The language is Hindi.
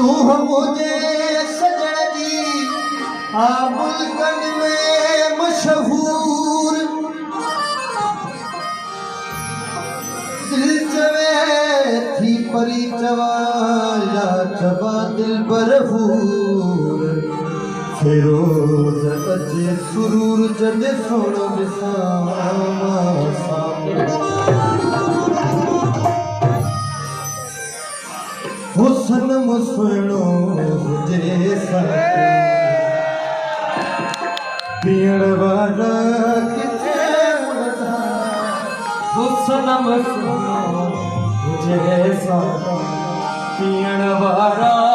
तू मुझे सजदी मुल्कन में मशहूर दिल चवे थी परी चवा या चबा दिल बरहूर फिरोज अजे सुरूर जद सोनो बिसामा हुसन मुसनो हुजे साथे पीण वारा किथे हुसन मुसनो हुजे साथे पीण वारा